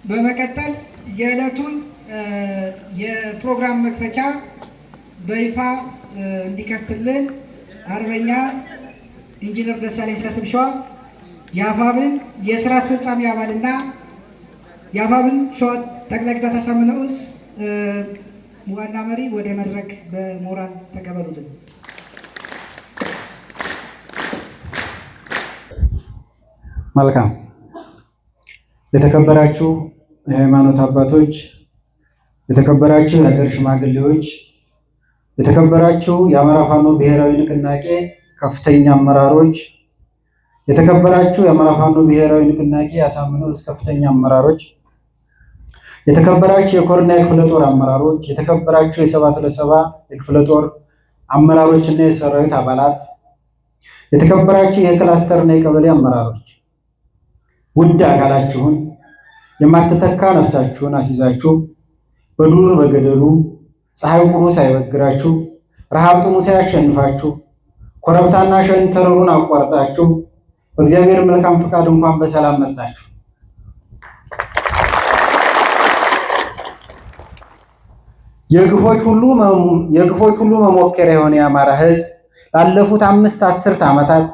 በመቀጠል የዕለቱን የፕሮግራም መክፈቻ በይፋ እንዲከፍትልን አርበኛ ኢንጂነር ደሳለኝ ሳስብሸዋ የአፋብን የሥራ አስፈጻሚ አባልና የአፋብን ሸዋ ጠቅላይ ግዛት አሳምነው ዕዝ ዋና መሪ ወደ መድረክ በሞራል ተቀበሉልን። መልካም። የተከበራችሁ የሃይማኖት አባቶች፣ የተከበራችሁ የሀገር ሽማግሌዎች፣ የተከበራችሁ የአማራ ፋኖ ብሔራዊ ንቅናቄ ከፍተኛ አመራሮች፣ የተከበራችሁ የአማራ ፋኖ ብሔራዊ ንቅናቄ አሳምነው ዕዝ ከፍተኛ አመራሮች፣ የተከበራችሁ የኮርና የክፍለ ጦር አመራሮች፣ የተከበራችሁ የሰባት ለሰባ የክፍለ ጦር አመራሮችና የሰራዊት አባላት፣ የተከበራችሁ የክላስተርና የቀበሌ አመራሮች፣ ውድ አካላችሁን የማትተካ ነፍሳችሁን አስይዛችሁ በዱር በገደሉ ፀሐይ ቁሩ ሳይበግራችሁ ረሃብ ጥሙ ሳያሸንፋችሁ ኮረብታና ሸንተረሩን አቋርጣችሁ በእግዚአብሔር መልካም ፈቃድ እንኳን በሰላም መጣችሁ። የግፎች ሁሉ መሞከሪያ የሆነ የአማራ ሕዝብ ላለፉት 5 ዓመታት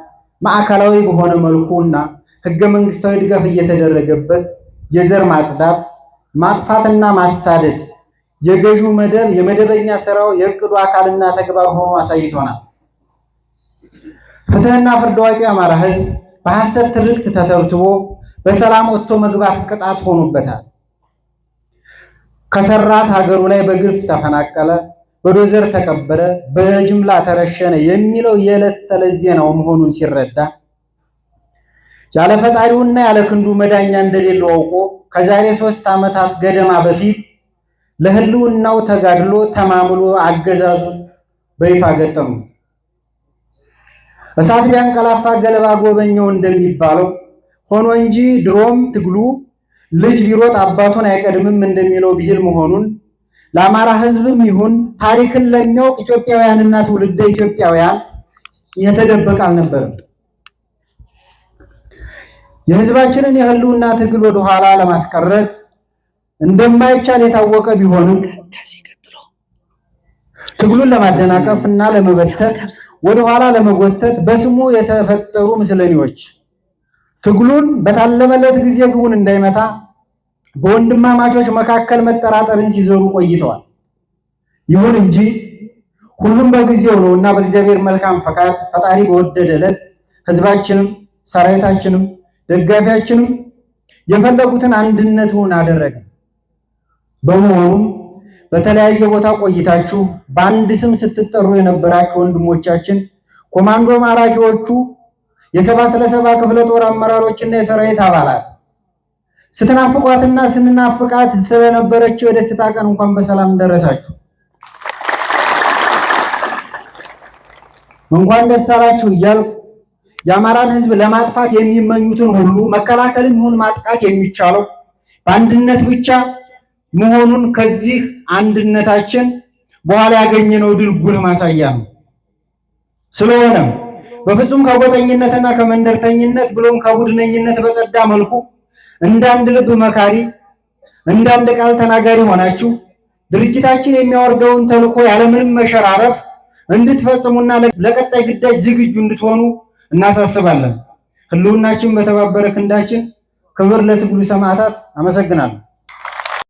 ማዕከላዊ በሆነ መልኩና ህገ መንግስታዊ ድጋፍ እየተደረገበት የዘር ማጽዳት፣ ማጥፋትና ማሳደድ የገዢው መደብ የመደበኛ ስራው የእቅዱ አካልና ተግባር ሆኖ አሳይቶናል። ፍትህና ፍርድ አዋቂ የአማራ ሕዝብ በሐሰት ትርክት ተተብትቦ በሰላም ወጥቶ መግባት ቅጣት ሆኖበታል። ከሰራት ሀገሩ ላይ በግፍ ተፈናቀለ፣ በዶዘር ተቀበረ፣ በጅምላ ተረሸነ የሚለው የዕለት ተዕለት ዜናው መሆኑን ሲረዳ ያለ ፈጣሪውና ያለ ክንዱ መዳኛ እንደሌለው አውቆ ከዛሬ 3 ዓመታት ገደማ በፊት ለህልውናው ተጋድሎ ተማምሎ አገዛዙን በይፋ ገጠሙ። እሳት ቢያንቀላፋ ገለባ ጎበኘው እንደሚባለው ሆኖ እንጂ ድሮም ትግሉ ልጅ ቢሮጥ አባቱን አይቀድምም እንደሚለው ብሂል መሆኑን ለአማራ ሕዝብም ይሁን ታሪክን ለሚያውቅ ኢትዮጵያውያንና ትውልደ ኢትዮጵያውያን የተደበቀ አልነበረም። የህዝባችንን የህልውና ትግል ወደ ኋላ ለማስቀረት እንደማይቻል የታወቀ ቢሆንም ትግሉን ለማደናቀፍ እና ለመበተን ወደ ኋላ ለመጎተት በስሙ የተፈጠሩ ምስለኔዎች ትግሉን በታለመለት ጊዜ ግቡን እንዳይመታ በወንድማማቾች መካከል መጠራጠርን ሲዘሩ ቆይተዋል። ይሁን እንጂ ሁሉም በጊዜው ነውና በእግዚአብሔር መልካም ፈቃድ ፈጣሪ በወደደ ዕለት ህዝባችንም ሰራዊታችንም ደጋፊያችንም የፈለጉትን አንድነቱን አደረገ። በመሆኑም በተለያየ ቦታ ቆይታችሁ በአንድ ስም ስትጠሩ የነበራችሁ ወንድሞቻችን ኮማንዶ ማራኪዎቹ የሰባት ለሰባ ክፍለ ጦር አመራሮችና የሰራዊት አባላት ስትናፍቋትና ስንናፍቃት ስለነበረችው የደስታ ቀን እንኳን በሰላም ደረሳችሁ። እንኳን ደስ አላችሁ እያልኩ የአማራን ሕዝብ ለማጥፋት የሚመኙትን ሁሉ መከላከልም ይሁን ማጥቃት የሚቻለው በአንድነት ብቻ መሆኑን ከዚህ አንድነታችን በኋላ ያገኘነው ድል ጉልህ ማሳያ ነው። ስለሆነም በፍጹም ከጎጠኝነትና ከመንደርተኝነት ብሎም ከቡድነኝነት በጸዳ መልኩ እንዳንድ ልብ መካሪ እንዳንድ ቃል ተናጋሪ ሆናችሁ ድርጅታችን የሚያወርደውን ተልዕኮ ያለምንም መሸራረፍ እንድትፈጽሙና ለቀጣይ ግዳጅ ዝግጁ እንድትሆኑ እናሳስባለን። ህልውናችን በተባበረ ክንዳችን። ክብር ለትግሉ ሰማዕታት። አመሰግናለሁ።